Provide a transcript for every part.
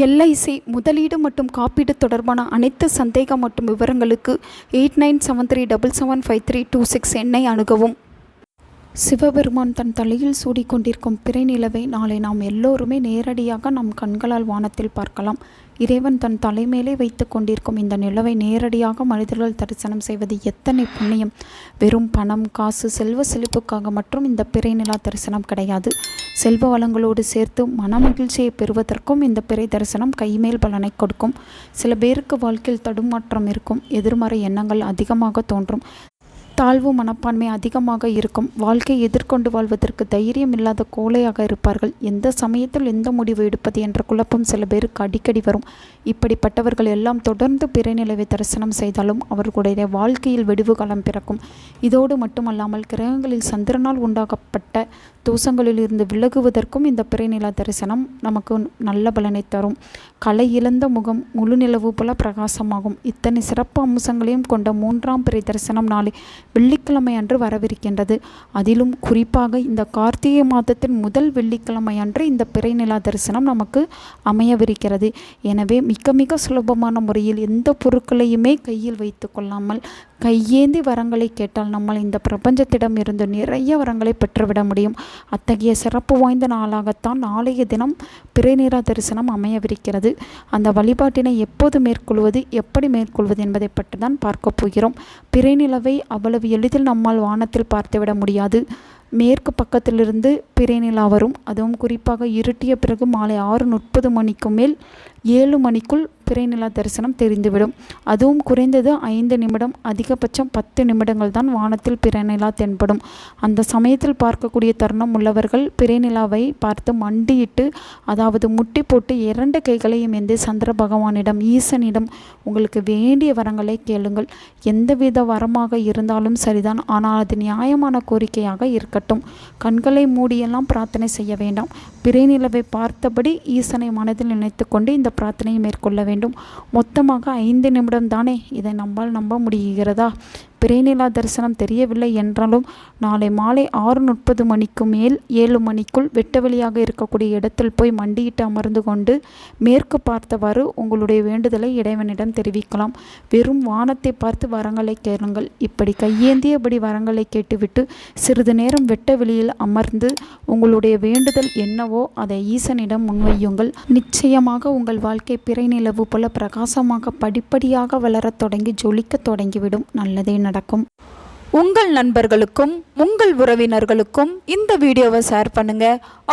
LIC முதலீடு மற்றும் காப்பீடு தொடர்பான அனைத்து சந்தேகம் மற்றும் விவரங்களுக்கு 8973775326 எண்ணை அணுகவும். சிவபெருமான் தன் தலையில் சூடிக்கொண்டிருக்கும் பிறை நிலவை நாளை நாம் எல்லோருமே நேரடியாக நம் கண்களால் வானத்தில் பார்க்கலாம். இறைவன் தன் தலைமேலே வைத்து கொண்டிருக்கும் இந்த நிலவை நேரடியாக மனிதர்கள் தரிசனம் செய்வது எத்தனை புண்ணியம்! வெறும் பணம், காசு, செல்வ செழிப்புக்காக மற்றும் இந்த பிறை நிலா தரிசனம் கிடையாது. செல்வ வளங்களோடு சேர்த்து மனமகிழ்ச்சியை பெறுவதற்கும் இந்த பிறை தரிசனம் கைமேல் பலனை கொடுக்கும். சில பேருக்கு வாழ்க்கையில் தடுமாற்றம் இருக்கும், எதிர்மறை எண்ணங்கள் அதிகமாக தோன்றும், தாழ்வு மனப்பான்மை அதிகமாக இருக்கும், வாழ்க்கையை எதிர்கொண்டு வாழ்வதற்கு தைரியம் இல்லாத கோழையாக இருப்பார்கள். எந்த சமயத்தில் எந்த முடிவு எடுப்பது என்ற குழப்பம் சில பேருக்கு அடிக்கடி வரும். இப்படிப்பட்டவர்கள் எல்லாம் தொடர்ந்து பிறை நிலவை தரிசனம் செய்தாலும் அவர்களுடைய வாழ்க்கையில் வெடிவு காலம் பிறக்கும். இதோடு மட்டுமல்லாமல் கிரகங்களில் சந்திரனால் உண்டாக்கப்பட்ட தோஷங்களில் இருந்து விலகுவதற்கும் இந்த பிறை நிலா தரிசனம் நமக்கு நல்ல பலனை தரும். கலை இழந்த முகம் முழு நிலவு போல பிரகாசமாகும். இத்தனை சிறப்பு அம்சங்களையும் கொண்ட 3ஆம் பிறை தரிசனம் நாளை வெள்ளிக்கிழமை அன்று வரவிருக்கின்றது. அதிலும் குறிப்பாக இந்த கார்த்திகை மாதத்தின் முதல் வெள்ளிக்கிழமை அன்று இந்த பிறை நிலா தரிசனம் நமக்கு அமையவிருக்கிறது. எனவே மிக மிக சுலபமான முறையில் எந்த பொருட்களையுமே கையில் வைத்து கொள்ளாமல் கையேந்தி வரங்களை கேட்டால் நம்மால் இந்த பிரபஞ்சத்திடம் இருந்து நிறைய வரங்களை பெற்றுவிட முடியும். அத்தகைய சிறப்பு வாய்ந்த நாளாகத்தான் நாளைய தினம் பிறை நிலா தரிசனம் அமையவிருக்கிறது. அந்த வழிபாட்டினை எப்போது மேற்கொள்வது, எப்படி மேற்கொள்வது என்பதை பற்றி தான் பார்க்க போகிறோம். பிறை நிலவை அவ்வளவு எளிதில் நம்மால் வானத்தில் பார்த்துவிட முடியாது. மேற்கு பக்கத்திலிருந்து பிறை நிலா வரும். அதுவும் குறிப்பாக இருட்டிய பிறகு மாலை 6:30 மணிக்கு மேல் 7 மணிக்குள் பிறை நிலா தரிசனம் தெரிந்துவிடும். அதுவும் குறைந்தது 5 நிமிடம், அதிகபட்சம் 10 நிமிடங்கள் தான் வானத்தில் பிறை நிலா தென்படும். அந்த சமயத்தில் பார்க்கக்கூடிய தருணம் உள்ளவர்கள் பிறை நிலாவை பார்த்து மண்டியிட்டு, அதாவது முட்டி போட்டு 2 கைகளையும் ஏந்தி சந்திர பகவானிடம், ஈசனிடம் உங்களுக்கு வேண்டிய வரங்களை கேளுங்கள். எந்தவித வரமாக இருந்தாலும் சரிதான், ஆனால் அது நியாயமான கோரிக்கையாக இருக்கட்டும். கண்களை மூடியெல்லாம் பிரார்த்தனை செய்ய வேண்டாம். பிறை நிலவை பார்த்தபடி ஈசனை மனதில் நினைத்து கொண்டு இந்த பிரார்த்தனையை மேற்கொள்ள வேண்டும். மொத்தமாக 5 நிமிடம் தானே, இதை நம்மால் நம்ப முடிகிறதா? பிறை நிலா தரிசனம் தெரியவில்லை என்றாலும் நாளை மாலை 6:30 மணிக்கு மேல் 7 மணிக்குள் வெட்ட வெளியாக இருக்கக்கூடிய இடத்தில் போய் மண்டியிட்டு அமர்ந்து கொண்டு மேற்கு பார்த்தவாறு உங்களுடைய வேண்டுதலை இறைவனிடம் தெரிவிக்கலாம். வெறும் வானத்தை பார்த்து வரங்களை கேளுங்கள். இப்படி கையேந்தியபடி வரங்களை கேட்டுவிட்டு சிறிது நேரம் வெட்ட வெளியில் அமர்ந்து உங்களுடைய வேண்டுதல் என்னவோ அதை ஈசனிடம் முன்வையுங்கள். நிச்சயமாக உங்கள் வாழ்க்கை பிறை நிலவு போல பிரகாசமாக படிப்படியாக வளரத் தொடங்கி ஜொலிக்க தொடங்கிவிடும். நல்லதே நடக்கும். உங்கள் நண்பர்களுக்கும் உங்கள் உறவினர்களுக்கும் இந்த வீடியோவை ஷேர் பண்ணுங்க.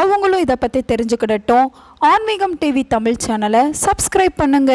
அவங்களும் இதை பற்றி தெரிஞ்சுக்கிடட்டும். ஆன்மீகம் டிவி தமிழ் சேனலை சப்ஸ்கிரைப் பண்ணுங்க.